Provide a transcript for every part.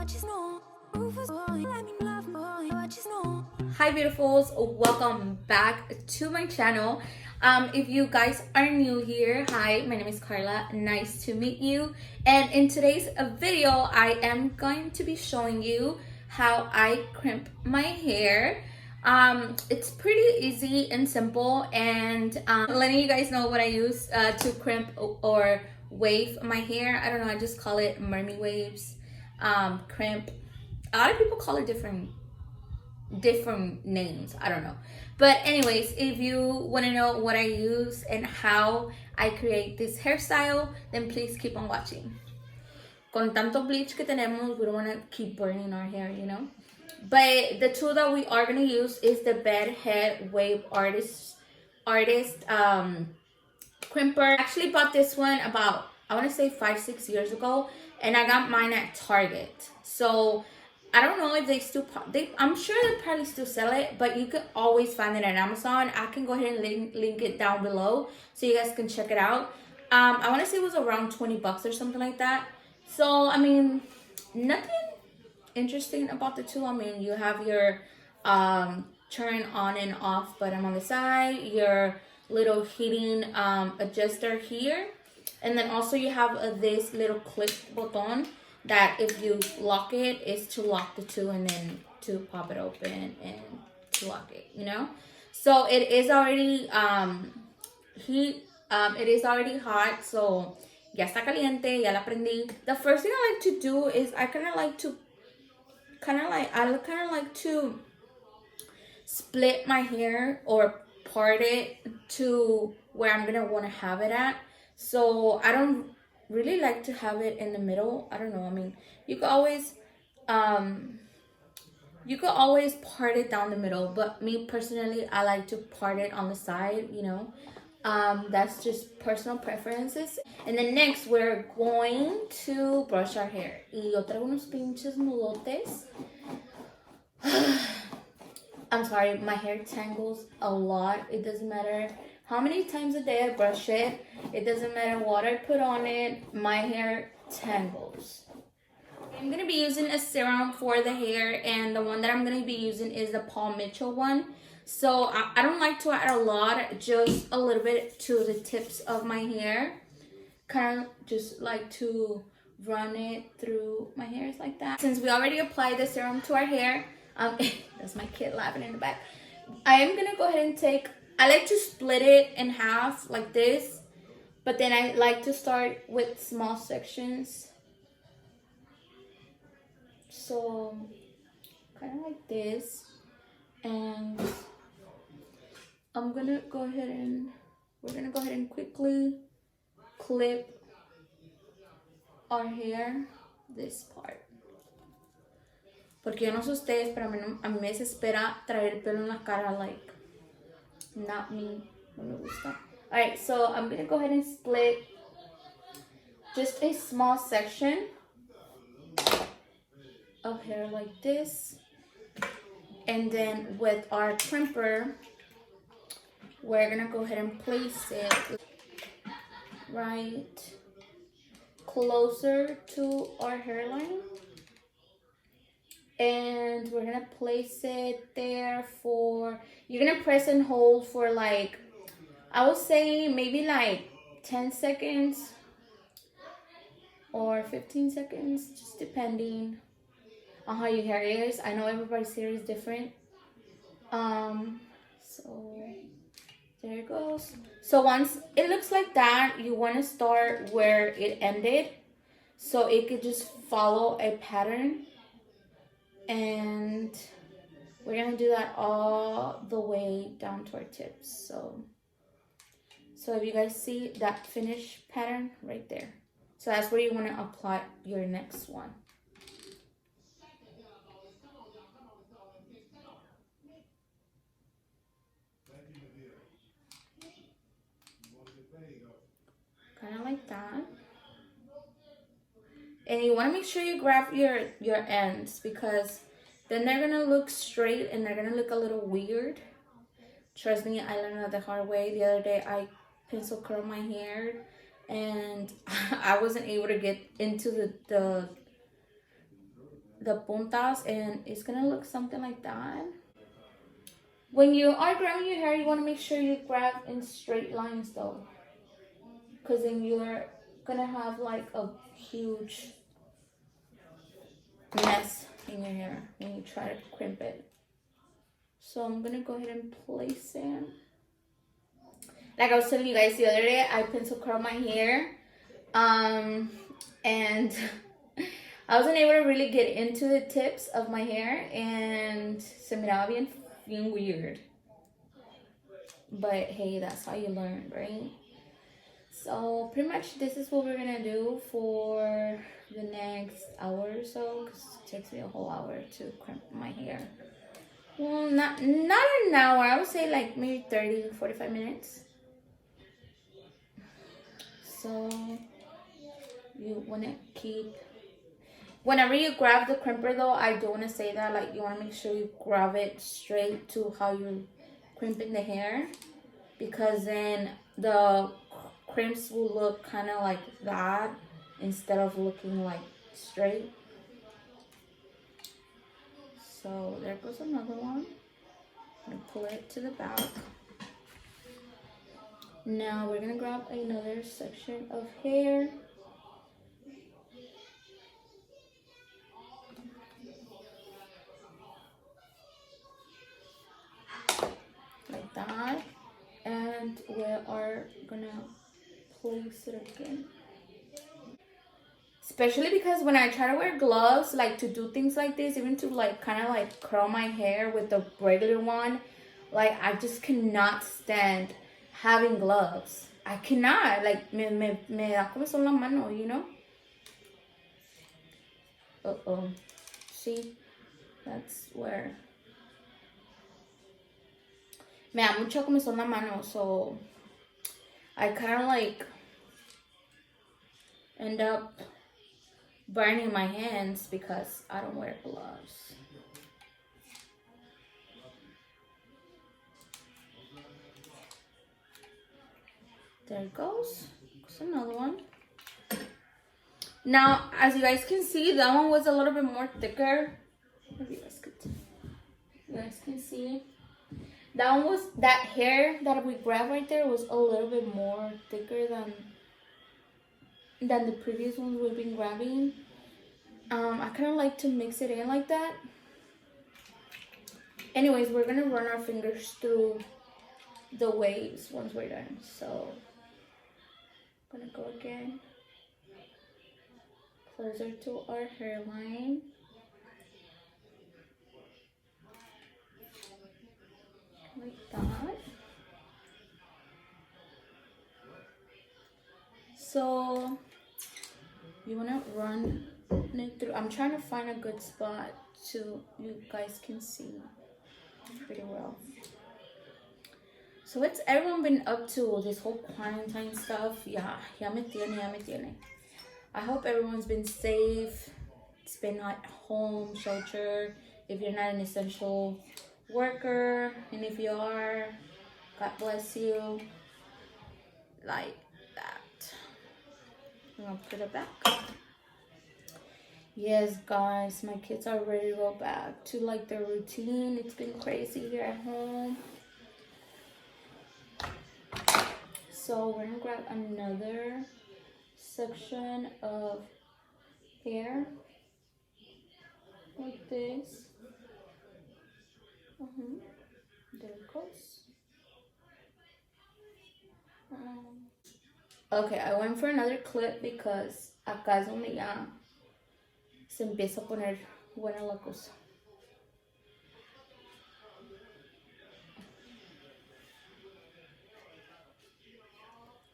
Hi beautifuls, welcome back to my channel. If you guys are new here, hi, my name is Carla, nice to meet you. And in today's video I am going to be showing you how I crimp my hair. It's pretty easy and simple, and letting you guys know what I use to crimp or wave my hair. I don't know, I just call it mermaid waves, crimp. A lot of people call it different names, I don't know, but anyways, if you want to know what I use and how I create this hairstyle, then please keep on watching. Con tanto bleach que tenemos, we don't want to keep burning our hair, you know. But the tool that we are going to use is the Bedhead Wave Artist crimper. I actually bought this one about, I want to say 5-6 years ago, and I got mine at Target. So I don't know if they still, I'm sure they probably still sell it, but you can always find it on Amazon. I can go ahead and link it down below so you guys can check it out. I want to say it was around 20 bucks or something like that. So, I mean, nothing interesting about the tool. I mean, you have your turn on and off button on the side, your little heating adjuster here, and then also you have this little click button that if you lock it is to lock the two and then to pop it open and to lock it, you know. So it is already it is already hot, so ya está caliente, ya la prendí. The first thing I like to do is I kind of like to split my hair or part it to where I'm gonna want to have it at. So I don't really like to have it in the middle. I don't know, I mean, you could always part it down the middle, but me personally, I like to part it on the side, you know. That's just personal preferences. And then next we're going to brush our hair. Y yo traigo unos pinches nudotes. I'm sorry, my hair tangles a lot. It doesn't matter how many times a day I brush it. It doesn't matter what I put on it. My hair tangles. I'm going to be using a serum for the hair, and the one that I'm going to be using is the Paul Mitchell one. So I don't like to add a lot, just a little bit to the tips of my hair. Kind of just like to run it through my hairs like that. Since we already applied the serum to our hair, that's my kid laughing in the back. I am gonna go ahead and I like to split it in half like this, but then I like to start with small sections. So kind of like this, and we're gonna go ahead and quickly clip our hair, this part. Porque yo no sé ustedes, pero a mí me desespera traer el pelo en la cara, like, not me, no me gusta. Alright, so I'm gonna go ahead and split just a small section of hair like this. And then with our crimper, we're gonna go ahead and place it right closer to our hairline. And we're gonna place it there for, you're gonna press and hold for like, I would say maybe like 10 seconds or 15 seconds, just depending on how your hair is. I know everybody's hair is different. So there it goes. So once it looks like that, you want to start where it ended, so it could just follow a pattern. And we're gonna do that all the way down to our tips. So if you guys see that finished pattern right there, so that's where you want to apply your next one. Kind of like that. And you want to make sure you grab your ends, because then they're gonna look straight and they're gonna look a little weird. Trust me, I learned that the hard way. The other day I pencil curled my hair and I wasn't able to get into the puntas, and it's gonna look something like that. When you are grabbing your hair, you want to make sure you grab in straight lines though, because then you're gonna have like a huge mess in your hair when you try to crimp it. So I'm gonna go ahead and place it. Like I was telling you guys the other day, I pencil curl my hair, and I wasn't able to really get into the tips of my hair, and se miraba bien weird. But hey, that's how you learn, right? So pretty much this is what we're gonna do for the next hour or so, because it takes me a whole hour to crimp my hair. Well, not an hour. I would say like maybe 30-45 minutes. So you want to keep, whenever you grab the crimper though, I do want to say that like you want to make sure you grab it straight to how you're crimping the hair, because then the crimps will look kind of like that instead of looking like straight. So there goes another one. I'm gonna pull it to the back. Now we're gonna grab another section of hair. Like that. And we are gonna place it again. Especially because when I try to wear gloves, like to do things like this, even to like kind of like curl my hair with the regular one, like I just cannot stand having gloves. I cannot, like me da comezón la mano, you know? Uh-oh. See? That's where me da mucho comezón la mano, so I kind of like end up burning my hands because I don't wear gloves. There it goes. There's another one. Now, as you guys can see, that one was a little bit more thicker. Maybe you guys can see. That hair that we grabbed right there was a little bit more thicker than the previous ones we've been grabbing. I kind of like to mix it in like that. Anyways, we're gonna run our fingers through the waves once we're done. So I'm gonna go again closer to our hairline. Like that. So you wanna run it through. I'm trying to find a good spot so you guys can see pretty well. So what's everyone been up to this whole quarantine stuff? Ya me tiene. I hope everyone's been safe. It's been at home, shelter. If you're not an essential worker, and if you are, God bless you. Like that. I'm gonna put it back. Yes, guys, my kids are ready to go back to like their routine. It's been crazy here at home. So we're gonna grab another section of hair like this. There it goes. Okay, I went for another clip because acá es donde ya se empieza a poner buena la cosa.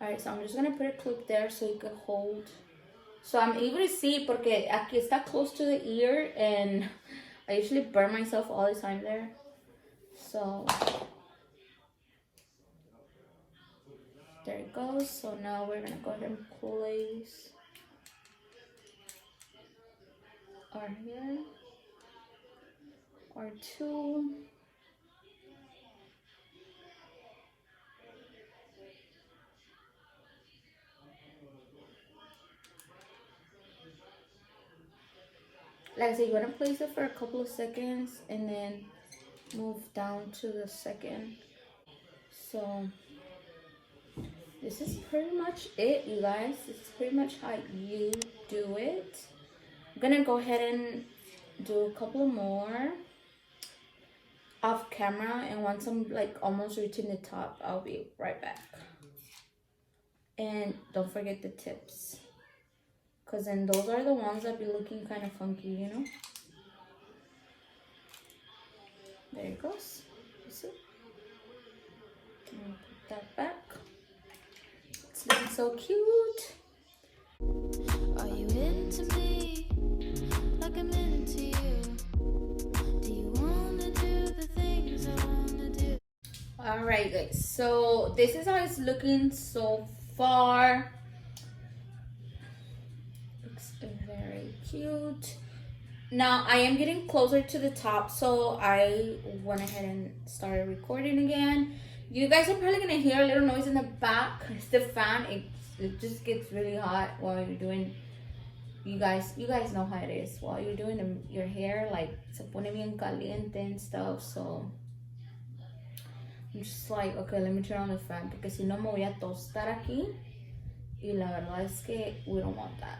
Alright, so I'm just gonna put a clip there so you can hold. So I'm able to see porque aquí está close to the ear, and I usually burn myself all the time there. So there it goes. So now we're gonna go ahead and place our hair, our tool. like I said, you want to place it for a couple of seconds and then move down to the second. So this is pretty much it, you guys. This is pretty much how you do it. I'm gonna go ahead and do a couple more off camera, and once I'm like almost reaching the top, I'll be right back. And don't forget the tips, because then those are the ones that be looking kind of funky, you know. There it goes. You see? And put that back. It's looking so cute. Are you into me like I'm into you? Do you wanna do the things I wanna do? Alright guys, so this is how it's looking so far. Looks very cute. Now I am getting closer to the top, so I went ahead and started recording again. You guys are probably gonna hear a little noise in the back. It's the fan. It just gets really hot while you're doing. You guys know how it is while you're doing your hair. Like se pone bien caliente and stuff. So I'm just like, okay, let me turn on the fan because si no me voy a tostar aquí. Y la verdad es que we don't want that.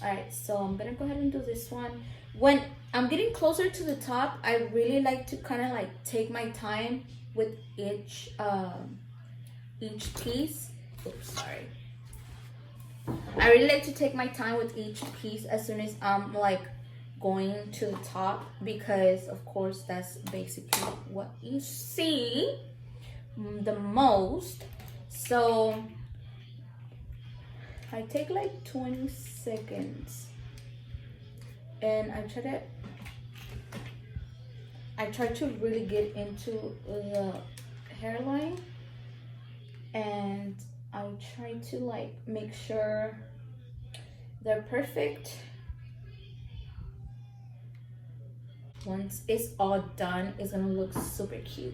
Alright, so I'm gonna go ahead and do this one. When I'm getting closer to the top, I really like to kind of like take my time with each piece. Oops, sorry. I really like to take my time with each piece as soon as I'm like going to the top, because of course that's basically what you see the most. So I take like 20 seconds and I try to really get into the hairline, and I try to like make sure they're perfect. Once it's all done, it's gonna look super cute.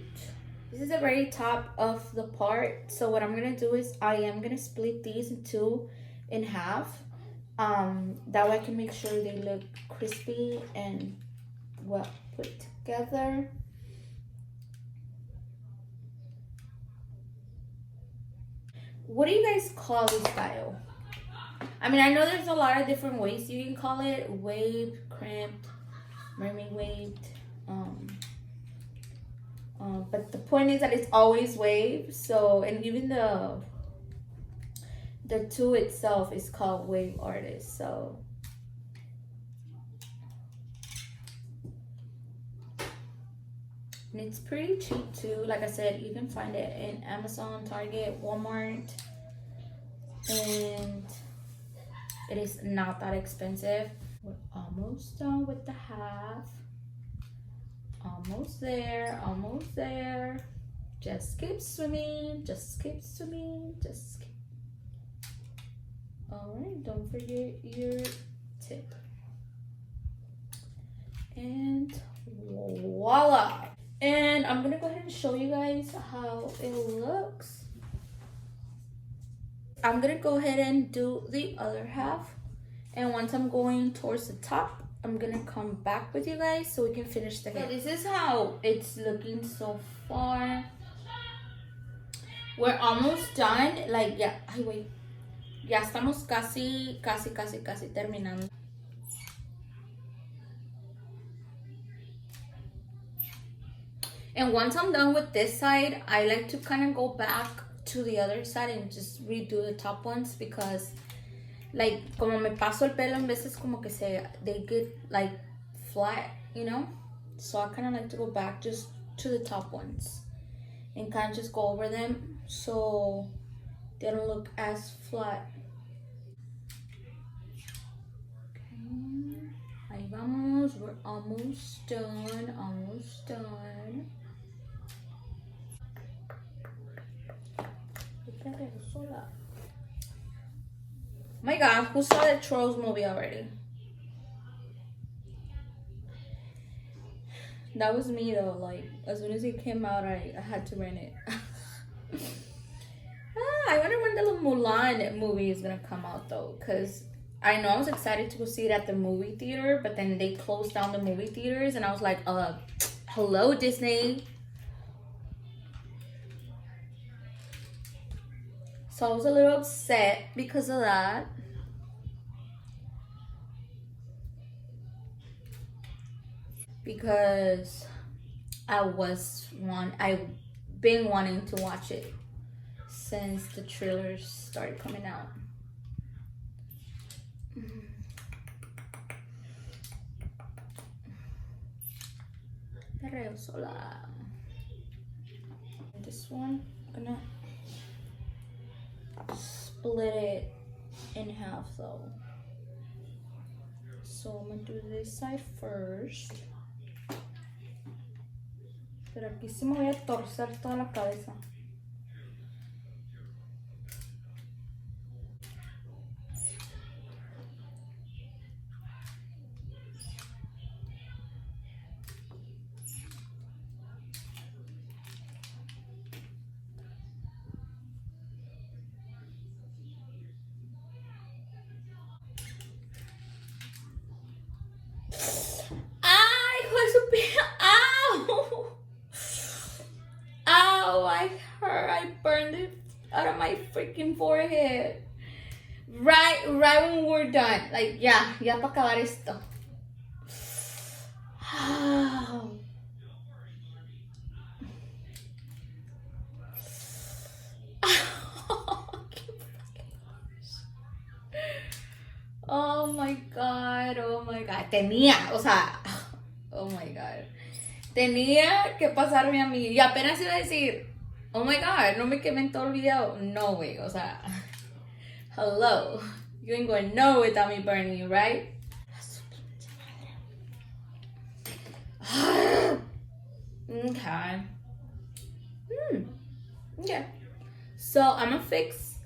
This is the very top of the part, so what I'm gonna do is I am gonna split these in half. That way I can make sure they look crispy and well put together. What do you guys call this style? I mean, I know there's a lot of different ways you can call it: waved, crimped, mermaid waved. But the point is that it's always waved. So, and even the tool itself is called Wave Artist. So and it's pretty cheap too. Like I said, you can find it in Amazon, Target, Walmart, and it is not that expensive. We're almost done with the half. Almost there, almost there. Just keep swimming, just keep swimming, just keep. All right, don't forget your tip. And voila. And I'm gonna go ahead and show you guys how it looks. I'm gonna go ahead and do the other half, and once I'm going towards the top, I'm gonna come back with you guys so we can finish the hair. So this is how it's looking so far. We're almost done. Like, yeah, ay, wait. Ya estamos casi terminando. And once I'm done with this side, I like to kind of go back to the other side and just redo the top ones, because like como me paso el pelo en veces como que they get like flat, you know. So I kind of like to go back just to the top ones and kind of just go over them so they don't look as flat. Okay, ahí vamos. We're almost done. Almost done. My God, who saw the Trolls movie already? That was me though. Like, as soon as it came out, I had to rent it. I wonder when the Mulan movie is gonna come out though, because I know I was excited to go see it at the movie theater, but then they closed down the movie theaters, and I was like, hello, Disney. So I was a little upset because of that. Because I've been wanting to watch it since the trailers started coming out. This one, I'm gonna split it in half though. So I'm gonna do this side first. Pero aquí sí me voy a torcer toda la cabeza. I burned it out of my freaking forehead. Right when we're done. Like, ya para acabar esto. Oh my god. Tenía, o sea, oh my god. Tenía que pasarme a mí. Y apenas iba a decir, oh my god, no me quemen todo el video. No way, o sea, hello. You ain't going nowhere without me burning you, right? Okay. Okay. So I'm gonna fix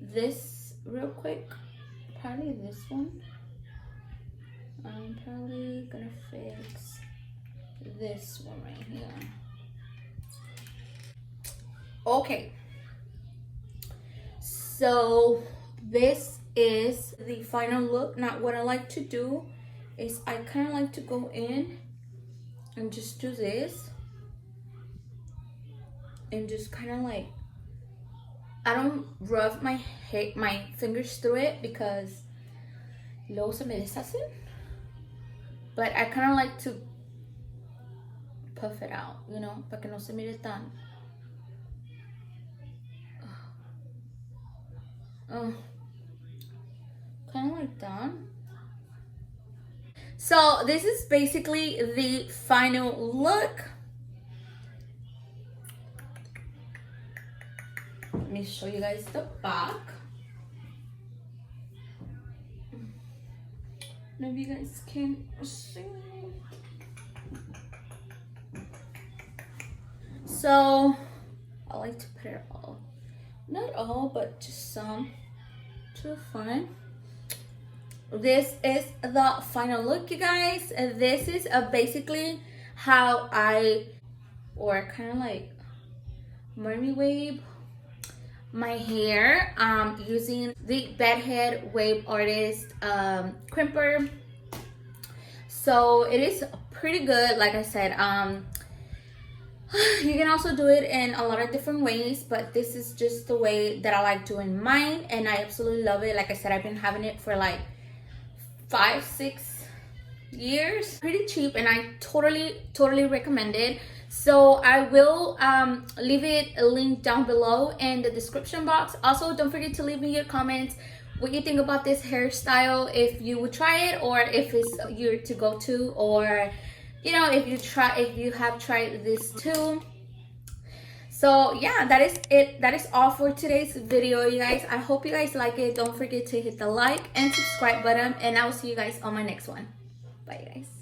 this real quick. Probably this one. I'm probably gonna fix this one right here. Okay. So this is the final look. Now what I like to do is I kind of like to go in and just do this and just kind of like, I don't rub my fingers through it because luego se me deshacen, but I kind of like to puff it out, you know, para que no se mire tan. Kind of like that. So this is basically the final look. Let me show you guys the back. I don't know if you guys can see. So I like to put it all, not all, but just some to fun. This is the final look, you guys. This is basically how I, or kind of like mermaid wave my hair using the Bedhead Wave Artist crimper. So it is pretty good. Like I said, you can also do it in a lot of different ways, but this is just the way that I like doing mine, and I absolutely love it. Like I said, I've been having it for like 5-6 years. Pretty cheap, and I totally recommend it. So I will leave it a link down below in the description box. Also, don't forget to leave me your comments what you think about this hairstyle, if you would try it, or if it's your to go to, or you know, if you have tried this too. So yeah, that is it. That is all for today's video, you guys. I hope you guys like it. Don't forget to hit the like and subscribe button, and I will see you guys on my next one. Bye, guys.